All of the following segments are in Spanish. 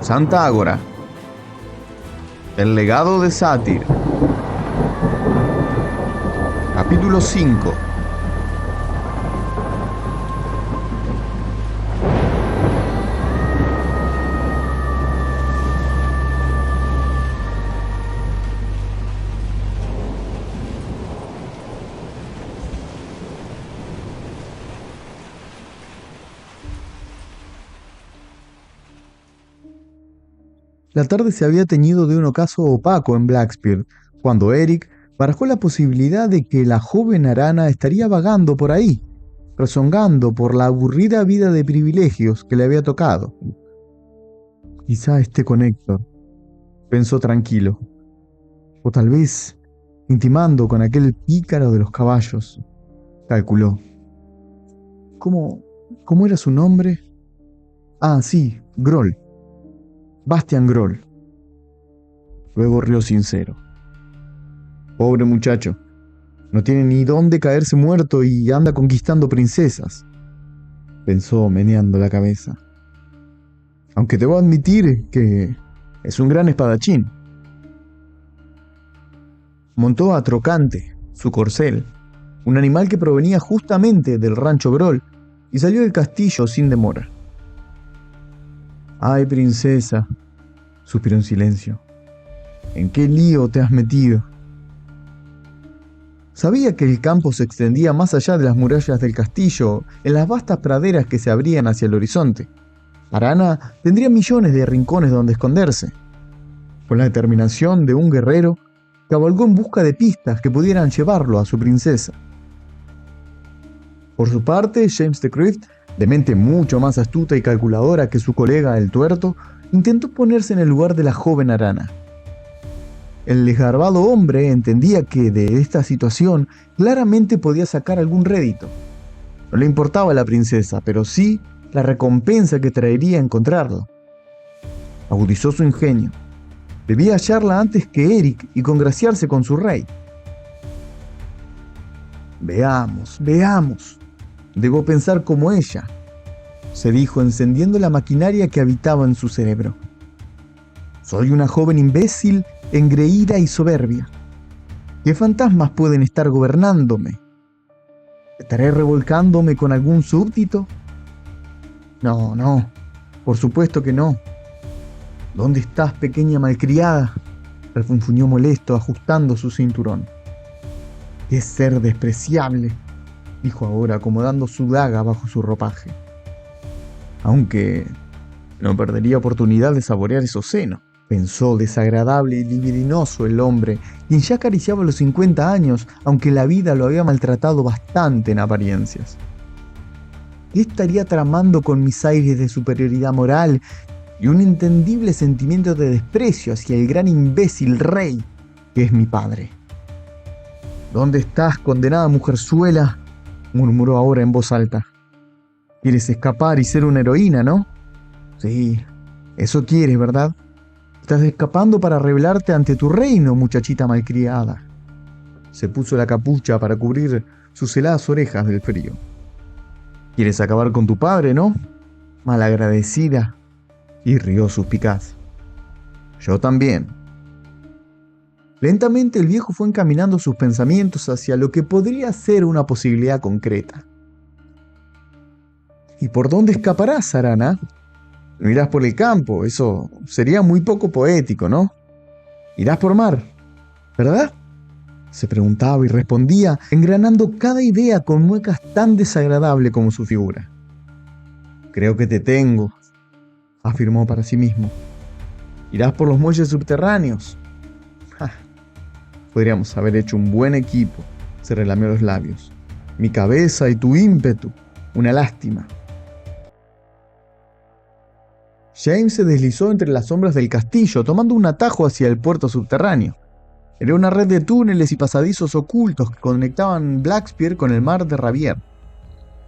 Santa Ágora. El legado de Satyr. Capítulo 5. La tarde se había teñido de un ocaso opaco en Blackspear, cuando Eric barajó la posibilidad de que la joven Arana estaría vagando por ahí, rezongando por la aburrida vida de privilegios que le había tocado. Quizá esté con Héctor, pensó tranquilo, o tal vez intimando con aquel pícaro de los caballos, calculó. ¿Cómo era su nombre? Ah, sí, Groll. Bastian Groll. Luego rió sincero. Pobre muchacho, no tiene ni dónde caerse muerto y anda conquistando princesas, pensó meneando la cabeza. Aunque debo admitir que es un gran espadachín. Montó a Trocante, su corcel, un animal que provenía justamente del rancho Groll, y salió del castillo sin demora. Ay, princesa, suspiró en silencio. ¿En qué lío te has metido? Sabía que el campo se extendía más allá de las murallas del castillo, en las vastas praderas que se abrían hacia el horizonte. Arana tendría millones de rincones donde esconderse. Con la determinación de un guerrero, cabalgó en busca de pistas que pudieran llevarlo a su princesa. Por su parte, James de Croft, de mente mucho más astuta y calculadora que su colega el tuerto, intentó ponerse en el lugar de la joven Arana. El desgarbado hombre entendía que de esta situación claramente podía sacar algún rédito. No le importaba la princesa, pero sí la recompensa que traería encontrarlo. Agudizó su ingenio. Debía hallarla antes que Eric y congraciarse con su rey. Veamos. Debo pensar como ella, se dijo encendiendo la maquinaria que habitaba en su cerebro. Soy una joven imbécil, engreída y soberbia. ¿Qué fantasmas pueden estar gobernándome? ¿Estaré revolcándome con algún súbdito? No, por supuesto que no. ¿Dónde estás, pequeña malcriada?, refunfuñó molesto, ajustando su cinturón. ¡Qué ser despreciable!, dijo ahora, acomodando su daga bajo su ropaje. Aunque no perdería oportunidad de saborear esos senos, pensó desagradable y libidinoso el hombre, quien ya acariciaba los 50 años, aunque la vida lo había maltratado bastante en apariencias. ¿Qué estaría tramando con mis aires de superioridad moral y un entendible sentimiento de desprecio hacia el gran imbécil rey que es mi padre? ¿Dónde estás, condenada mujerzuela?, murmuró ahora en voz alta. ¿Quieres escapar y ser una heroína, no? Sí, eso quieres, ¿verdad? Estás escapando para rebelarte ante tu reino, muchachita malcriada. Se puso la capucha para cubrir sus heladas orejas del frío. ¿Quieres acabar con tu padre, no? Malagradecida. Y rió suspicaz. Yo también. Lentamente el viejo fue encaminando sus pensamientos hacia lo que podría ser una posibilidad concreta. ¿Y por dónde escaparás, Arana? No irás por el campo, eso sería muy poco poético, ¿no? Irás por mar, ¿verdad? Se preguntaba y respondía, engranando cada idea con muecas tan desagradables como su figura. Creo que te tengo, afirmó para sí mismo. Irás por los muelles subterráneos. Podríamos haber hecho un buen equipo, se relamió los labios. Mi cabeza y tu ímpetu, una lástima. James se deslizó entre las sombras del castillo, tomando un atajo hacia el puerto subterráneo. Era una red de túneles y pasadizos ocultos que conectaban Blackspear con el mar de Ravier.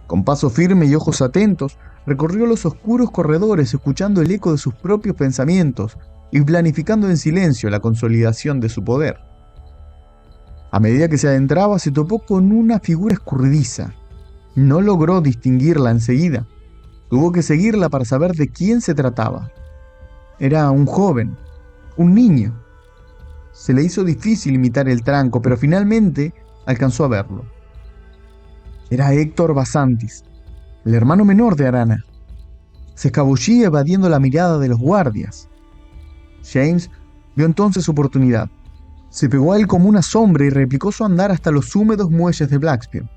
Con paso firme y ojos atentos, recorrió los oscuros corredores, escuchando el eco de sus propios pensamientos y planificando en silencio la consolidación de su poder. A medida que se adentraba, se topó con una figura escurridiza. No logró distinguirla enseguida. Tuvo que seguirla para saber de quién se trataba. Era un joven, un niño. Se le hizo difícil imitar el tranco, pero finalmente alcanzó a verlo. Era Héctor Basantis, el hermano menor de Arana. Se escabullía evadiendo la mirada de los guardias. James vio entonces su oportunidad. Se pegó a él como una sombra y replicó su andar hasta los húmedos muelles de Blackspear.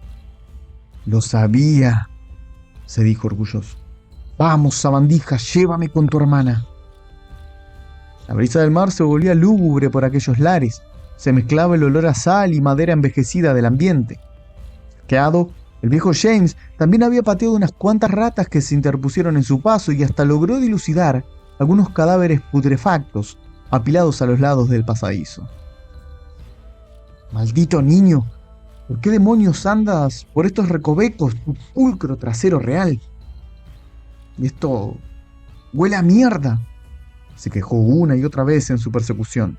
«Lo sabía», se dijo orgulloso. «Vamos, sabandija, llévame con tu hermana». La brisa del mar se volvía lúgubre por aquellos lares. Se mezclaba el olor a sal y madera envejecida del ambiente. Asqueado, el viejo James también había pateado unas cuantas ratas que se interpusieron en su paso y hasta logró dilucidar algunos cadáveres putrefactos apilados a los lados del pasadizo. «Maldito niño, ¿por qué demonios andas por estos recovecos, tu pulcro trasero real? Y esto huele a mierda», se quejó una y otra vez en su persecución.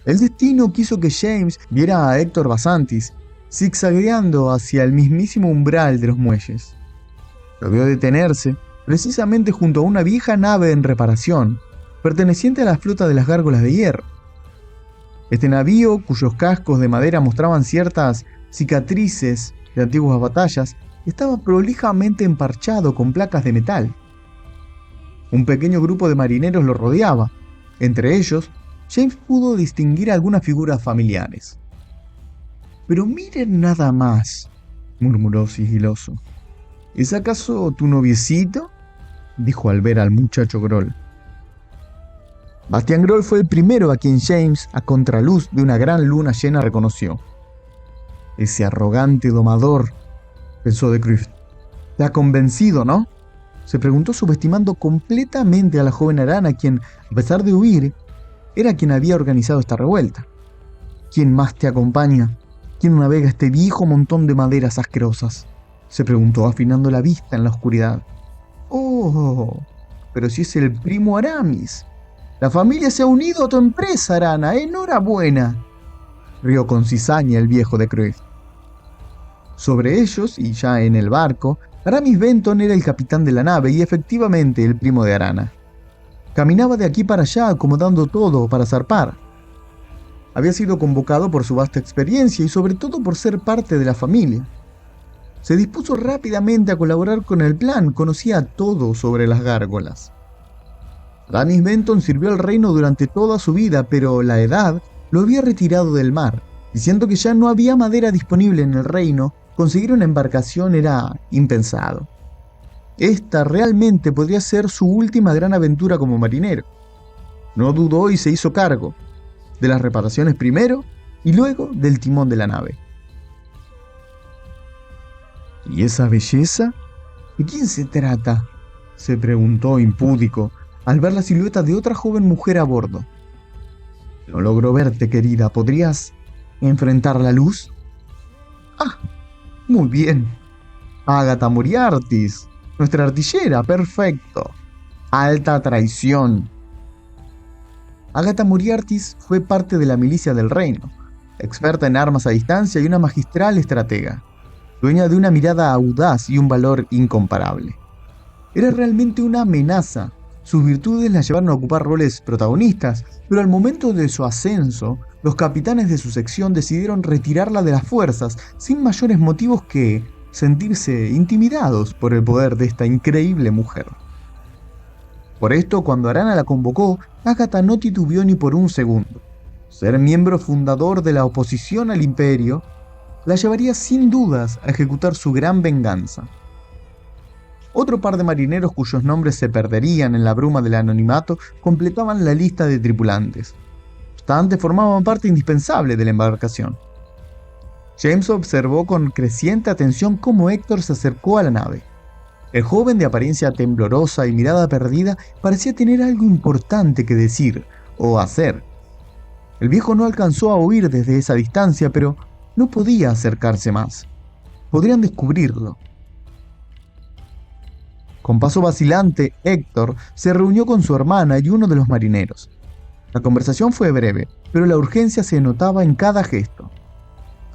El destino quiso que James viera a Héctor Basantis zigzagueando hacia el mismísimo umbral de los muelles. Lo vio detenerse precisamente junto a una vieja nave en reparación, perteneciente a la flota de las gárgolas de hierro. Este navío, cuyos cascos de madera mostraban ciertas cicatrices de antiguas batallas, estaba prolijamente emparchado con placas de metal. Un pequeño grupo de marineros lo rodeaba. Entre ellos, James pudo distinguir algunas figuras familiares. «Pero miren nada más», murmuró sigiloso. «¿Es acaso tu noviecito?», dijo al ver al muchacho Groll. Bastian Groll fue el primero a quien James, a contraluz de una gran luna llena, reconoció. «Ese arrogante domador», pensó de Croft. «Te ha convencido, ¿no?», se preguntó, subestimando completamente a la joven Arana, quien, a pesar de huir, era quien había organizado esta revuelta. «¿Quién más te acompaña? ¿Quién navega este viejo montón de maderas asquerosas?», se preguntó, afinando la vista en la oscuridad. «Oh, pero si es el primo Aramis. La familia se ha unido a tu empresa, Arana. ¡Enhorabuena!», rió con cizaña el viejo de Croft. Sobre ellos, y ya en el barco, Aramis Benton era el capitán de la nave y efectivamente el primo de Arana. Caminaba de aquí para allá acomodando todo para zarpar. Había sido convocado por su vasta experiencia y sobre todo por ser parte de la familia. Se dispuso rápidamente a colaborar con el plan, conocía todo sobre las gárgolas. Aramis Benton sirvió al reino durante toda su vida, pero la edad lo había retirado del mar, diciendo que ya no había madera disponible en el reino. Conseguir una embarcación era impensado. Esta realmente podría ser su última gran aventura como marinero. No dudó y se hizo cargo de las reparaciones primero y luego del timón de la nave. «¿Y esa belleza? ¿De quién se trata?», se preguntó impúdico al ver la silueta de otra joven mujer a bordo. «No logro verte, querida. ¿Podrías enfrentar la luz?». «Ah, muy bien. Agatha Moriartis, nuestra artillera, perfecto. Alta traición». Agatha Moriartis fue parte de la milicia del reino, experta en armas a distancia y una magistral estratega, dueña de una mirada audaz y un valor incomparable. Era realmente una amenaza. Sus virtudes la llevaron a ocupar roles protagonistas, pero al momento de su ascenso, los capitanes de su sección decidieron retirarla de las fuerzas sin mayores motivos que sentirse intimidados por el poder de esta increíble mujer. Por esto, cuando Arana la convocó, Agatha no titubeó ni por un segundo. Ser miembro fundador de la oposición al imperio la llevaría sin dudas a ejecutar su gran venganza. Otro par de marineros cuyos nombres se perderían en la bruma del anonimato completaban la lista de tripulantes. No obstante, formaban parte indispensable de la embarcación. James observó con creciente atención cómo Héctor se acercó a la nave. El joven, de apariencia temblorosa y mirada perdida, parecía tener algo importante que decir o hacer. El viejo no alcanzó a oír desde esa distancia, pero no podía acercarse más. Podrían descubrirlo. Con paso vacilante, Héctor se reunió con su hermana y uno de los marineros. La conversación fue breve, pero la urgencia se notaba en cada gesto.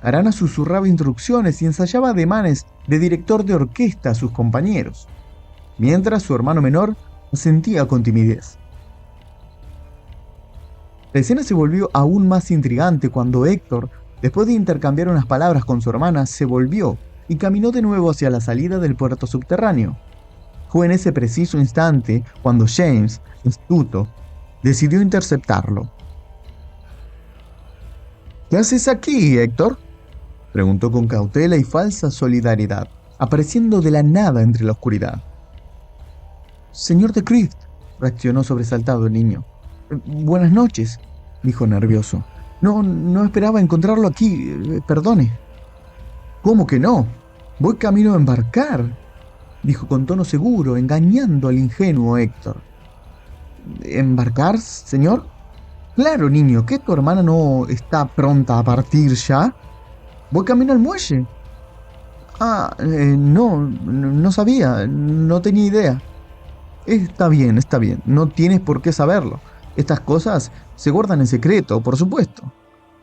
Arana susurraba instrucciones y ensayaba ademanes de director de orquesta a sus compañeros, mientras su hermano menor Asentía con timidez. La escena se volvió aún más intrigante cuando Héctor, después de intercambiar unas palabras con su hermana, se volvió y caminó de nuevo hacia la salida del puerto subterráneo. Fue en ese preciso instante cuando James, astuto, decidió interceptarlo. ¿Qué haces aquí, Héctor?, preguntó con cautela y falsa solidaridad, apareciendo de la nada entre la oscuridad. Señor de Crift, reaccionó sobresaltado el niño. Buenas noches, dijo nervioso. No esperaba encontrarlo aquí, perdone. ¿Cómo que no? Voy camino a embarcar, dijo con tono seguro, engañando al ingenuo Héctor. ¿Embarcar, señor? Claro, niño, ¿que tu hermana no está pronta a partir ya? Voy camino al muelle. No sabía, no tenía idea. Está bien, no tienes por qué saberlo. Estas cosas se guardan en secreto, por supuesto.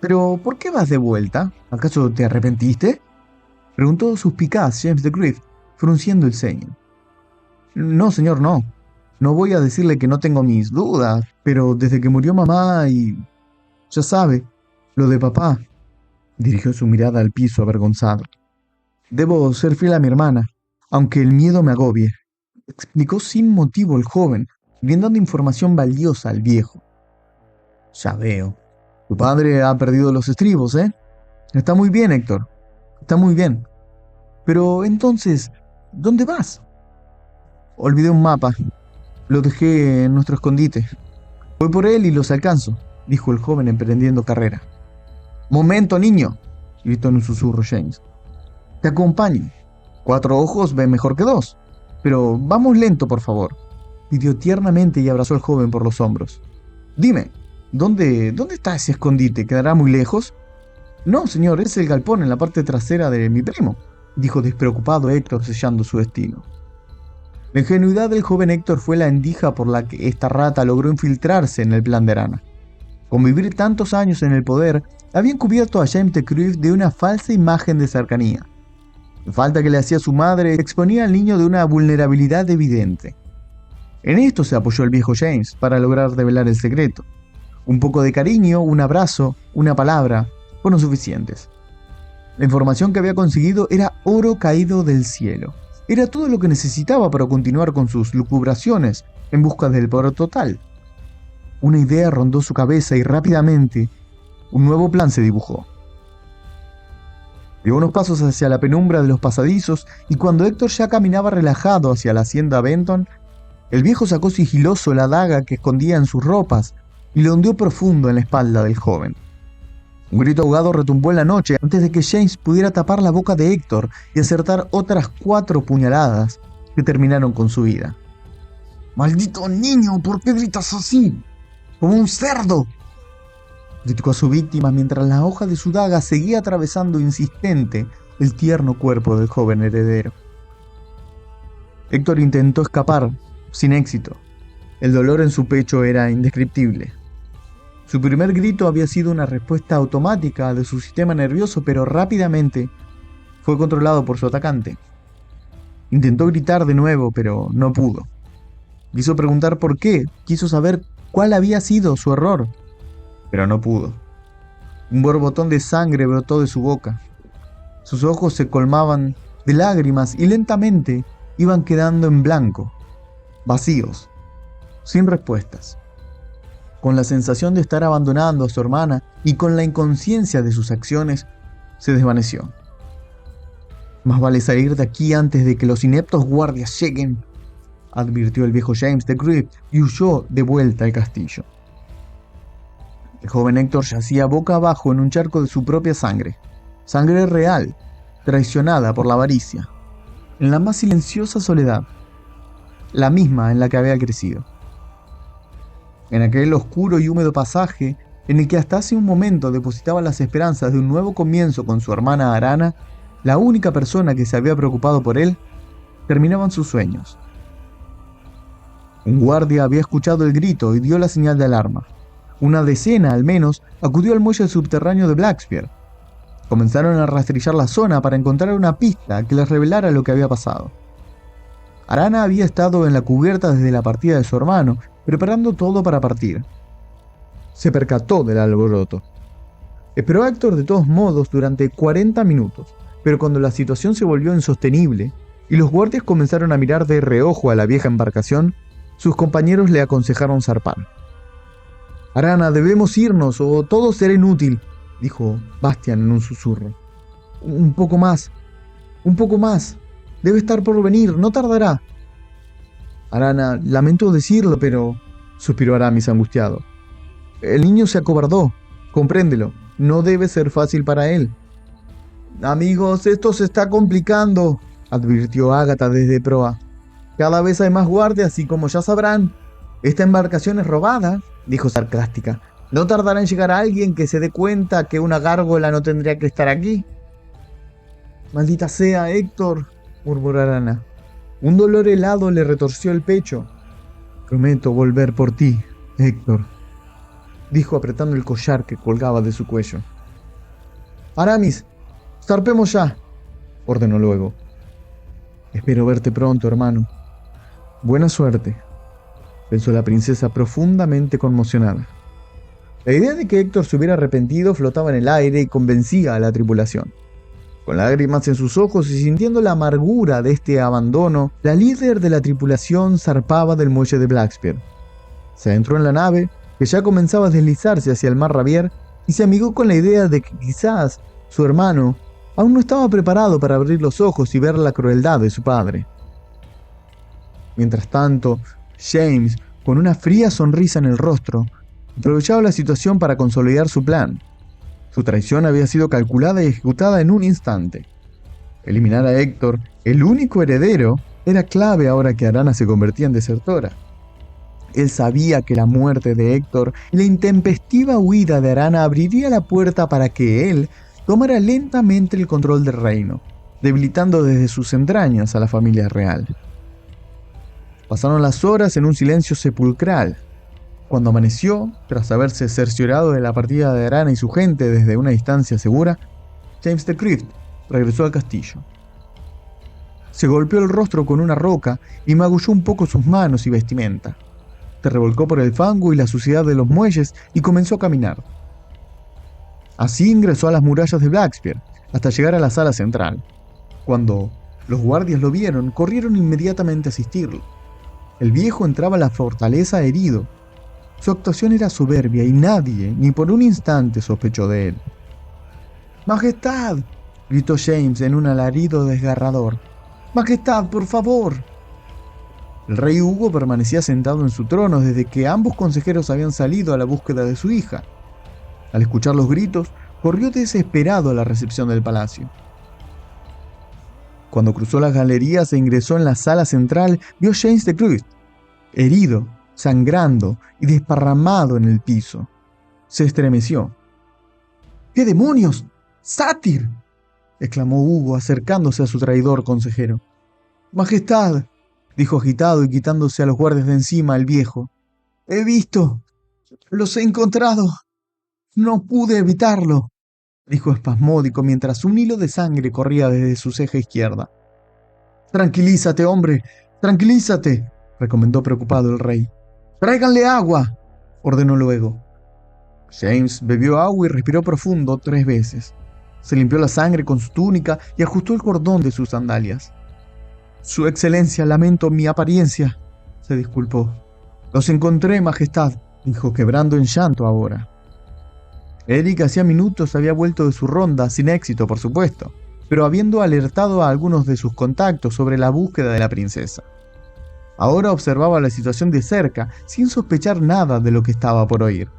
Pero, ¿por qué vas de vuelta? ¿Acaso te arrepentiste?, preguntó suspicaz James de Griff, frunciendo el ceño. No, señor, no. No voy a decirle que no tengo mis dudas, pero desde que murió mamá y... ya sabe, lo de papá. Dirigió su mirada al piso avergonzado. Debo ser fiel a mi hermana, aunque el miedo me agobie, explicó sin motivo el joven, brindando información valiosa al viejo. Ya veo. Tu padre ha perdido los estribos, ¿eh? Está muy bien, Héctor. Está muy bien. Pero entonces, ¿dónde vas? Olvidé un mapa. Lo dejé en nuestro escondite. Voy por él y los alcanzo, dijo el joven emprendiendo carrera. Momento, niño, gritó en un susurro James. Te acompaño. 4 ojos ven mejor que 2. Pero vamos lento, por favor, pidió tiernamente y abrazó al joven por los hombros. Dime, ¿dónde está ese escondite? ¿Quedará muy lejos? No, señor, es el galpón en la parte trasera de mi primo, dijo despreocupado Héctor, sellando su destino. La ingenuidad del joven Héctor fue la endija por la que esta rata logró infiltrarse en el plan de Arana. Con vivir tantos años en el poder, habían cubierto a James de Cruyff de una falsa imagen de cercanía. La falta que le hacía su madre exponía al niño de una vulnerabilidad evidente. En esto se apoyó el viejo James para lograr develar el secreto. Un poco de cariño, un abrazo, una palabra, fueron suficientes. La información que había conseguido era oro caído del cielo. Era todo lo que necesitaba para continuar con sus lucubraciones en busca del poder total. Una idea rondó su cabeza y rápidamente un nuevo plan se dibujó. Dio unos pasos hacia la penumbra de los pasadizos y cuando Héctor ya caminaba relajado hacia la hacienda Benton, el viejo sacó sigiloso la daga que escondía en sus ropas y le hundió profundo en la espalda del joven. Un grito ahogado retumbó en la noche antes de que James pudiera tapar la boca de Héctor y acertar otras 4 puñaladas que terminaron con su vida. ¡Maldito niño! ¿Por qué gritas así? ¡Como un cerdo!, gritó a su víctima mientras la hoja de su daga seguía atravesando insistente el tierno cuerpo del joven heredero. Héctor intentó escapar, sin éxito. El dolor en su pecho era indescriptible. Su primer grito había sido una respuesta automática de su sistema nervioso, pero rápidamente fue controlado por su atacante. Intentó gritar de nuevo, pero no pudo. Quiso preguntar por qué, quiso saber cuál había sido su error, pero no pudo. Un borbotón de sangre brotó de su boca. Sus ojos se colmaban de lágrimas y lentamente iban quedando en blanco, vacíos, sin respuestas. Con la sensación de estar abandonando a su hermana y con la inconsciencia de sus acciones, se desvaneció. Más vale salir de aquí antes de que los ineptos guardias lleguen, advirtió el viejo James de Griff y huyó de vuelta al castillo. El joven Héctor yacía boca abajo en un charco de su propia sangre, sangre real, traicionada por la avaricia, en la más silenciosa soledad, la misma en la que había crecido. En aquel oscuro y húmedo pasaje en el que hasta hace un momento depositaba las esperanzas de un nuevo comienzo con su hermana Arana, la única persona que se había preocupado por él, terminaban sus sueños. Un guardia había escuchado el grito y dio la señal de alarma. Una decena, al menos, acudió al muelle subterráneo de Blackspear. Comenzaron a rastrillar la zona para encontrar una pista que les revelara lo que había pasado. Arana había estado en la cubierta desde la partida de su hermano, preparando todo para partir. Se percató del alboroto. Esperó a Héctor de todos modos durante 40 minutos, pero cuando la situación se volvió insostenible y los guardias comenzaron a mirar de reojo a la vieja embarcación, sus compañeros le aconsejaron zarpar. «Arana, debemos irnos o todo será inútil», dijo Bastian en un susurro. Un poco más. Debe estar por venir, no tardará». «Arana, lamento decirlo, pero...», suspiró Aramis angustiado. «El niño se acobardó, compréndelo, no debe ser fácil para él». «Amigos, esto se está complicando», advirtió Ágata desde proa. «Cada vez hay más guardias y como ya sabrán, esta embarcación es robada», dijo sarcástica. «No tardará en llegar alguien que se dé cuenta que una gárgola no tendría que estar aquí». «Maldita sea, Héctor», murmuró Arana. Un dolor helado le retorció el pecho. «Prometo volver por ti, Héctor», dijo apretando el collar que colgaba de su cuello. «Aramis, zarpemos ya», ordenó luego. «Espero verte pronto, hermano». «Buena suerte», pensó la princesa profundamente conmocionada. La idea de que Héctor se hubiera arrepentido flotaba en el aire y convencía a la tripulación. Con lágrimas en sus ojos y sintiendo la amargura de este abandono, la líder de la tripulación zarpaba del muelle de Blackspear. Se adentró en la nave, que ya comenzaba a deslizarse hacia el mar Rabier, y se amigó con la idea de que quizás su hermano aún no estaba preparado para abrir los ojos y ver la crueldad de su padre. Mientras tanto, James, con una fría sonrisa en el rostro, aprovechaba la situación para consolidar su plan. Su traición había sido calculada y ejecutada en un instante. Eliminar a Héctor, el único heredero, era clave ahora que Arana se convertía en desertora. Él sabía que la muerte de Héctor y la intempestiva huida de Arana abriría la puerta para que él tomara lentamente el control del reino, debilitando desde sus entrañas a la familia real. Pasaron las horas en un silencio sepulcral. Cuando amaneció, tras haberse cerciorado de la partida de Arana y su gente desde una distancia segura, James de Croft regresó al castillo. Se golpeó el rostro con una roca y magulló un poco sus manos y vestimenta. Se revolcó por el fango y la suciedad de los muelles y comenzó a caminar. Así ingresó a las murallas de Blackspear, hasta llegar a la sala central. Cuando los guardias lo vieron, corrieron inmediatamente a asistirlo. El viejo entraba a la fortaleza herido. Su actuación era soberbia y nadie, ni por un instante, sospechó de él. «¡Majestad!», gritó James en un alarido desgarrador. «¡Majestad, por favor!». El rey Hugo permanecía sentado en su trono desde que ambos consejeros habían salido a la búsqueda de su hija. Al escuchar los gritos, corrió desesperado a la recepción del palacio. Cuando cruzó las galerías e ingresó en la sala central, vio a James de Croft, herido, sangrando y desparramado en el piso. Se estremeció. «¿Qué demonios? ¡Sátir!», exclamó Hugo acercándose a su traidor consejero. «Majestad», dijo agitado y quitándose a los guardias de encima el viejo. «He visto. Los he encontrado. No pude evitarlo», dijo espasmódico mientras un hilo de sangre corría desde su ceja izquierda. «Tranquilízate, hombre, tranquilízate», recomendó preocupado el rey. «Tráiganle agua», ordenó luego. James bebió agua y respiró profundo 3 veces. Se limpió la sangre con su túnica y ajustó el cordón de sus sandalias. «Su excelencia, lamento mi apariencia», se disculpó. «Los encontré, majestad», dijo, quebrando en llanto ahora. Eric hacía minutos había vuelto de su ronda, sin éxito por supuesto, pero habiendo alertado a algunos de sus contactos sobre la búsqueda de la princesa. Ahora observaba la situación de cerca, sin sospechar nada de lo que estaba por oír.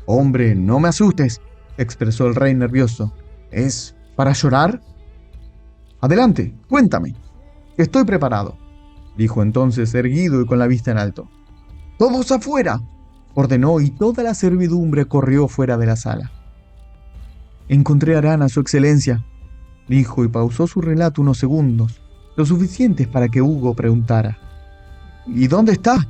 «Hombre, no me asustes», expresó el rey nervioso. «¿Es para llorar?» «Adelante, cuéntame. Estoy preparado», dijo entonces erguido y con la vista en alto. «¡Todos afuera!», ordenó y toda la servidumbre corrió fuera de la sala. «Encontré a Arana, su excelencia», dijo y pausó su relato unos segundos, lo suficientes para que Hugo preguntara. «¿Y dónde está?».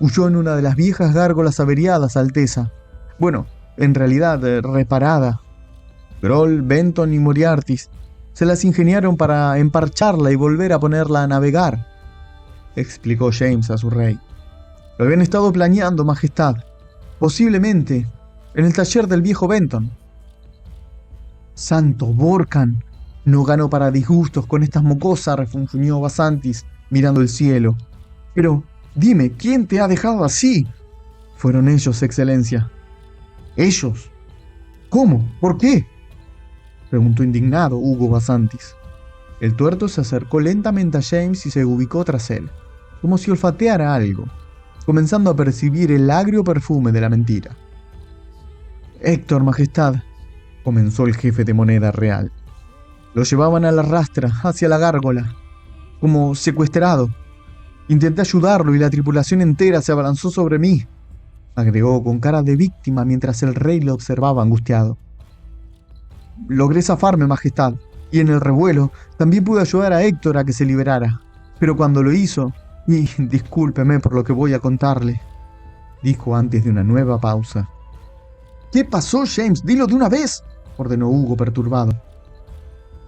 «Huyó en una de las viejas gárgolas averiadas, Alteza. Bueno, en realidad, reparada. Groll, Benton y Moriarty Se las ingeniaron para emparcharla y volver a ponerla a navegar, explicó James a su rey. Lo habían estado planeando, Majestad. Posiblemente en el taller del viejo Benton. Santo Borcan, no ganó para disgustos con estas mocosas, refunfuñó Basantis, mirando el cielo. Pero, dime, ¿quién te ha dejado así? Fueron ellos, Excelencia. ¿Ellos? ¿Cómo? ¿Por qué? Preguntó indignado Hugo Basantis. El tuerto se acercó lentamente a James y se ubicó tras él, como si olfateara algo, comenzando a percibir el agrio perfume de la mentira. Héctor, Majestad, comenzó el jefe de moneda real. Lo llevaban a la rastra hacia la gárgola, como secuestrado. Intenté ayudarlo y la tripulación entera se abalanzó sobre mí, agregó con cara de víctima mientras el rey lo observaba angustiado. Logré zafarme, Majestad, y en el revuelo también pude ayudar a Héctor a que se liberara. Pero cuando lo hizo, y discúlpeme por lo que voy a contarle, dijo antes de una nueva pausa. ¿Qué pasó, James? Dilo de una vez, ordenó Hugo perturbado.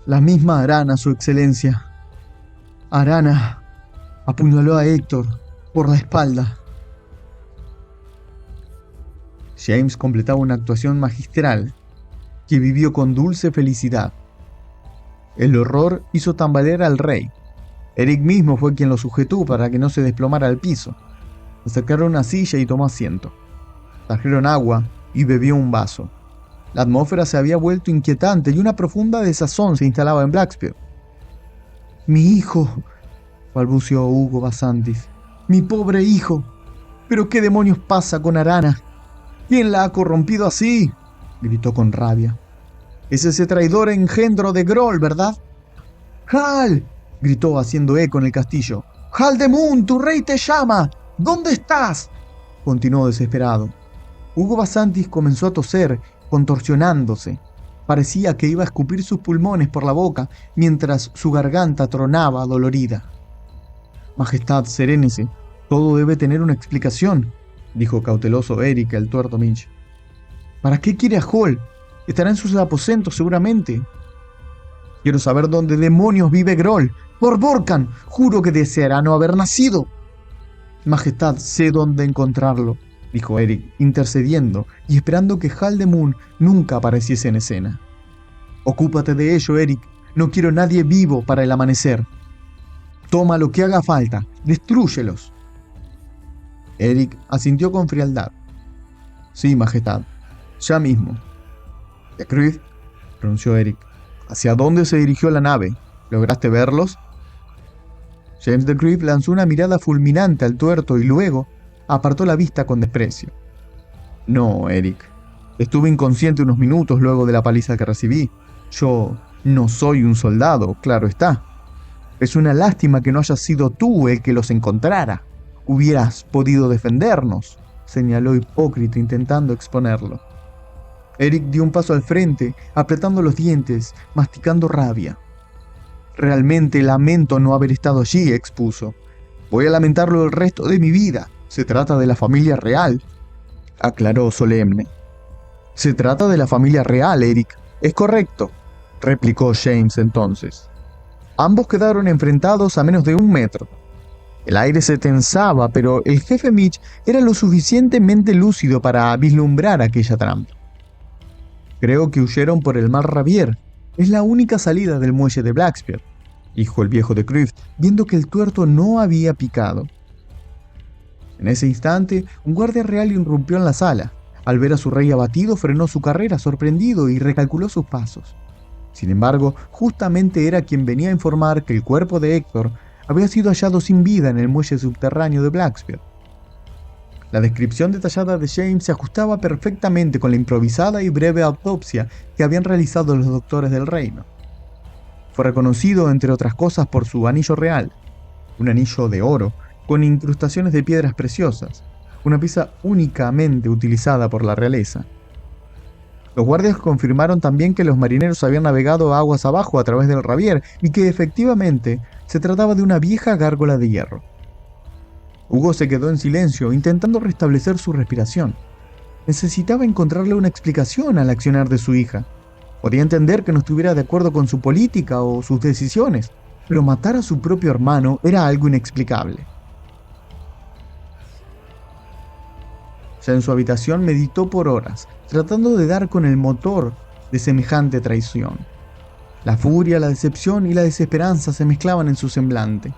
La misma Arana, Su Excelencia. Arana apuñaló a Héctor por la espalda. James completaba una actuación magistral que vivió con dulce felicidad. El horror hizo tambalear al rey. Eric mismo fue quien lo sujetó para que no se desplomara al piso. Acercaron una silla y tomó asiento. Trajeron agua y bebió un vaso. La atmósfera se había vuelto inquietante y una profunda desazón se instalaba en Blackspear. «Mi hijo», balbuceó Hugo Basantis. «Mi pobre hijo. ¿Pero qué demonios pasa con Arana? ¿Quién la ha corrompido así?», gritó con rabia. «Es ese traidor engendro de Groll, ¿verdad?» «Hal», gritó haciendo eco en el castillo. «Hal de Moon, tu rey te llama. ¿Dónde estás?», continuó desesperado. Hugo Basantis comenzó a toser, contorsionándose. Parecía que iba a escupir sus pulmones por la boca mientras su garganta tronaba dolorida. «Majestad, serénese. Todo debe tener una explicación», dijo cauteloso Eric el tuerto Minch. «¿Para qué quiere a Hall? Estará en sus aposentos seguramente». «Quiero saber dónde demonios vive Groll. Por Borcan, juro que deseará no haber nacido». «Majestad, sé dónde encontrarlo», dijo Eric, intercediendo y esperando que Hal de Moon nunca apareciese en escena. «Ocúpate de ello, Eric. No quiero nadie vivo para el amanecer. Toma lo que haga falta. Destrúyelos». Eric asintió con frialdad. «Sí, Majestad. Ya mismo». «¿De Cruz?», pronunció Eric. «¿Hacia dónde se dirigió la nave? ¿Lograste verlos?». James de Cruz lanzó una mirada fulminante al tuerto y luego apartó la vista con desprecio. «No, Eric. Estuve inconsciente unos minutos luego de la paliza que recibí. Yo no soy un soldado, claro está. Es una lástima que no hayas sido tú el que los encontrara. Hubieras podido defendernos», señaló hipócrita intentando exponerlo. Eric dio un paso al frente, apretando los dientes, masticando rabia. «Realmente lamento no haber estado allí», expuso. «Voy a lamentarlo el resto de mi vida. Se trata de la familia real», aclaró solemne. «Se trata de la familia real, Eric. Es correcto», replicó James entonces. Ambos quedaron enfrentados a menos de 1 metro. El aire se tensaba, pero el jefe Mitch era lo suficientemente lúcido para vislumbrar aquella trampa. «Creo que huyeron por el mar Ravier. Es la única salida del muelle de Blackspear», dijo el viejo de Cruz, viendo que el tuerto no había picado. En ese instante, un guardia real irrumpió en la sala. Al ver a su rey abatido, frenó su carrera sorprendido y recalculó sus pasos. Sin embargo, justamente era quien venía a informar que el cuerpo de Héctor había sido hallado sin vida en el muelle subterráneo de Blackspear. La descripción detallada de James se ajustaba perfectamente con la improvisada y breve autopsia que habían realizado los doctores del reino. Fue reconocido, entre otras cosas, por su anillo real, un anillo de oro con incrustaciones de piedras preciosas, una pieza únicamente utilizada por la realeza. Los guardias confirmaron también que los marineros habían navegado aguas abajo a través del Ravier y que efectivamente se trataba de una vieja gárgola de hierro. Hugo se quedó en silencio, intentando restablecer su respiración. Necesitaba encontrarle una explicación al accionar de su hija. Podía entender que no estuviera de acuerdo con su política o sus decisiones, pero matar a su propio hermano era algo inexplicable. Ya en su habitación meditó por horas, tratando de dar con el motor de semejante traición. La furia, la decepción y la desesperanza se mezclaban en su semblante.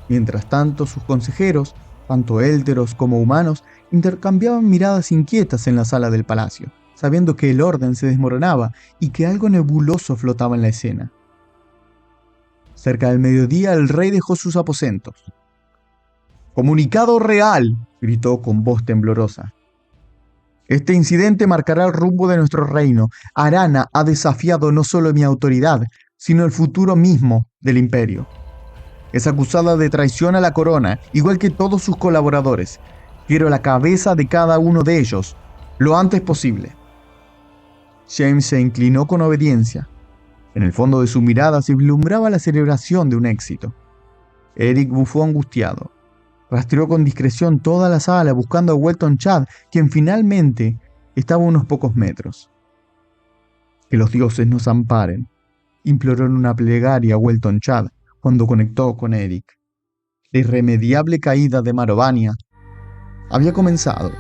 Mientras tanto, sus consejeros, tanto élteros como humanos, intercambiaban miradas inquietas en la sala del palacio, sabiendo que el orden se desmoronaba y que algo nebuloso flotaba en la escena. Cerca del mediodía, el rey dejó sus aposentos. «¡Comunicado real!», gritó con voz temblorosa. «Este incidente marcará el rumbo de nuestro reino. Arana ha desafiado no solo mi autoridad, sino el futuro mismo del imperio. Es acusada de traición a la corona, igual que todos sus colaboradores. Quiero la cabeza de cada uno de ellos, lo antes posible». James se inclinó con obediencia. En el fondo de su mirada se vislumbraba la celebración de un éxito. Eric bufó angustiado. Rastreó con discreción toda la sala buscando a Welton Chad, quien finalmente estaba a unos pocos metros. «Que los dioses nos amparen», imploró en una plegaria a Welton Chad cuando conectó con Eric. La irremediable caída de Marovania había comenzado.